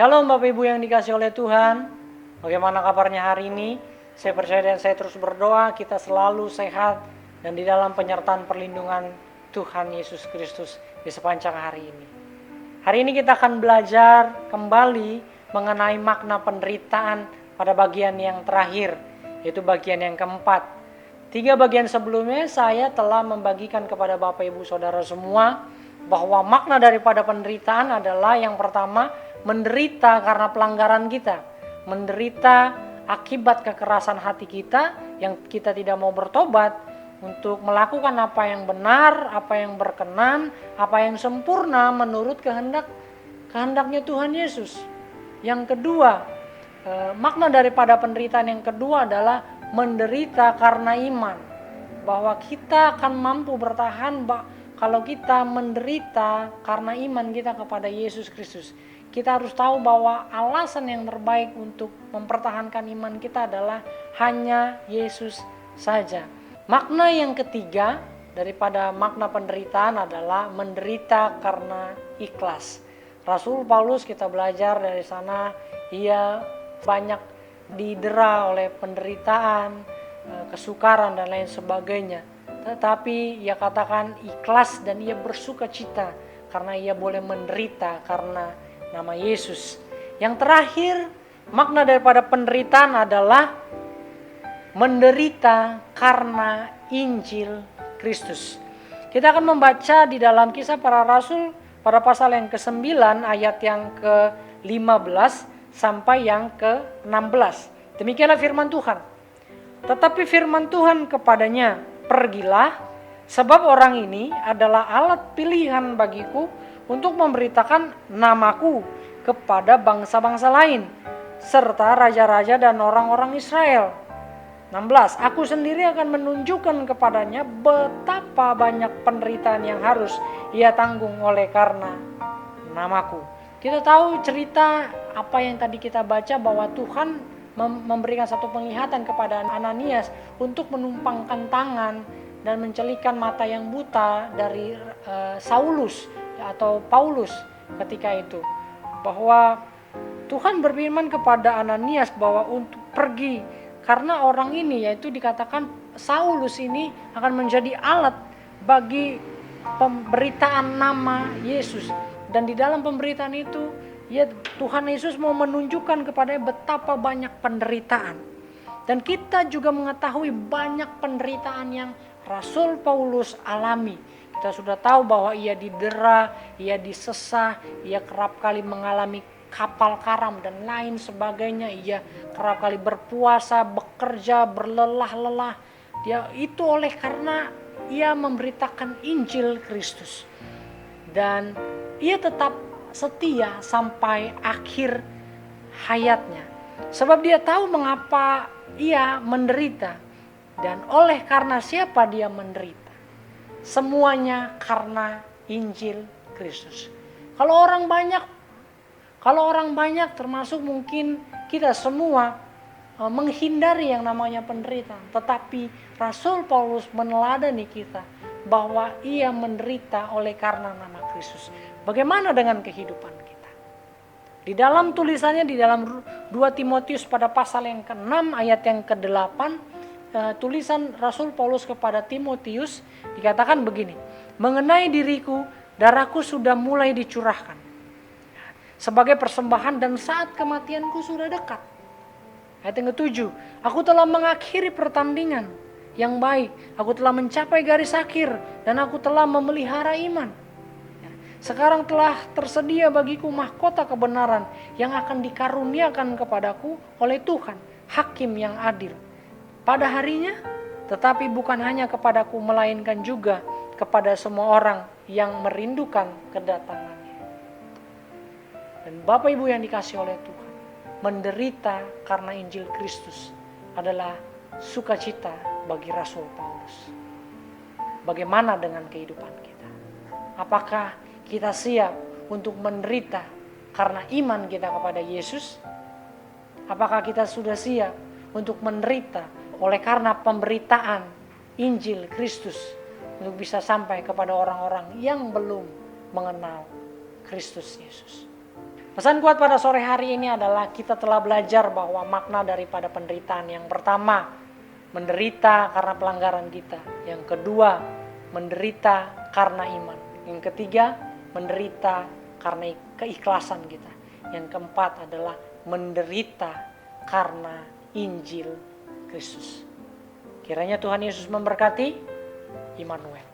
Shalom Bapak Ibu yang dikasih oleh Tuhan. Bagaimana kabarnya hari ini? Saya percaya dan saya terus berdoa kita selalu sehat dan di dalam penyertaan perlindungan Tuhan Yesus Kristus di sepanjang hari ini. Hari ini kita akan belajar kembali mengenai makna penderitaan pada bagian yang terakhir, yaitu bagian yang keempat. 3 bagian sebelumnya saya telah membagikan kepada Bapak Ibu Saudara semua bahwa makna daripada penderitaan adalah yang pertama, menderita karena pelanggaran kita, menderita akibat kekerasan hati kita yang kita tidak mau bertobat untuk melakukan apa yang benar, apa yang berkenan, apa yang sempurna menurut kehendaknya Tuhan Yesus. Yang kedua, makna daripada penderitaan yang kedua adalah menderita karena iman, bahwa kita akan mampu bertahan kalau kita menderita karena iman kita kepada Yesus Kristus. Kita harus tahu bahwa alasan yang terbaik untuk mempertahankan iman kita adalah hanya Yesus saja. Makna yang ketiga daripada makna penderitaan adalah menderita karena ikhlas. Rasul Paulus, kita belajar dari sana, ia banyak didera oleh penderitaan, kesukaran dan lain sebagainya. Tetapi ia katakan ikhlas dan ia bersuka cita karena ia boleh menderita karena nama Yesus. Yang terakhir, makna daripada penderitaan adalah menderita karena Injil Kristus. Kita akan membaca di dalam Kisah Para Rasul pada pasal yang ke-9 ayat yang ke-15 sampai yang ke-16. Demikianlah firman Tuhan. Tetapi firman Tuhan kepadanya, pergilah, sebab orang ini adalah alat pilihan bagiku untuk memberitakan namaku kepada bangsa-bangsa lain, serta raja-raja dan orang-orang Israel. 16. Aku sendiri akan menunjukkan kepadanya betapa banyak penderitaan yang harus ia tanggung oleh karena namaku. Kita tahu cerita apa yang tadi kita baca, bahwa Tuhan memberikan satu penglihatan kepada Ananias untuk menumpangkan tangan dan mencelikan mata yang buta dari Saulus atau Paulus ketika itu, bahwa Tuhan berfirman kepada Ananias bahwa untuk pergi, karena orang ini, yaitu dikatakan Saulus ini akan menjadi alat bagi pemberitaan nama Yesus, dan di dalam pemberitaan itu Tuhan Yesus mau menunjukkan kepadanya betapa banyak penderitaan. Dan kita juga mengetahui banyak penderitaan yang Rasul Paulus alami. Kita sudah tahu bahwa ia didera, ia disesah, ia kerap kali mengalami kapal karam dan lain sebagainya. Ia kerap kali berpuasa, bekerja, berlelah-lelah. Itu oleh karena ia memberitakan Injil Kristus. Dan ia tetap setia sampai akhir hayatnya. Sebab dia tahu mengapa ia menderita. Dan oleh karena siapa dia menderita? Semuanya karena Injil Kristus. Kalau orang banyak termasuk mungkin kita semua menghindari yang namanya penderitaan. Tetapi Rasul Paulus meneladani kita bahwa ia menderita oleh karena nama Kristus. Bagaimana dengan kehidupan kita? Di dalam tulisannya di dalam 2 Timotius pada pasal yang ke-6 ayat yang ke-8, tulisan Rasul Paulus kepada Timotius dikatakan begini, mengenai diriku, darahku sudah mulai dicurahkan sebagai persembahan dan saat kematianku sudah dekat. Ayat yang ke-7, aku telah mengakhiri pertandingan yang baik, aku telah mencapai garis akhir dan aku telah memelihara iman. Sekarang telah tersedia bagiku mahkota kebenaran yang akan dikaruniakan kepadaku oleh Tuhan, Hakim yang adil pada harinya, tetapi bukan hanya kepadaku melainkan juga kepada semua orang yang merindukan kedatangannya. Dan Bapak Ibu yang dikasih oleh Tuhan, menderita karena Injil Kristus adalah sukacita bagi Rasul Paulus. Bagaimana dengan kehidupan kita? Apakah kita siap untuk menderita karena iman kita kepada Yesus? Apakah kita sudah siap untuk menderita oleh karena pemberitaan Injil Kristus untuk bisa sampai kepada orang-orang yang belum mengenal Kristus Yesus? Pesan kuat pada sore hari ini adalah kita telah belajar bahwa makna daripada penderitaan. Yang pertama, menderita karena pelanggaran kita. Yang kedua, menderita karena iman. Yang ketiga, menderita karena keikhlasan kita. Yang keempat adalah menderita karena Injil Kristus. Kiranya Tuhan Yesus memberkati. Immanuel.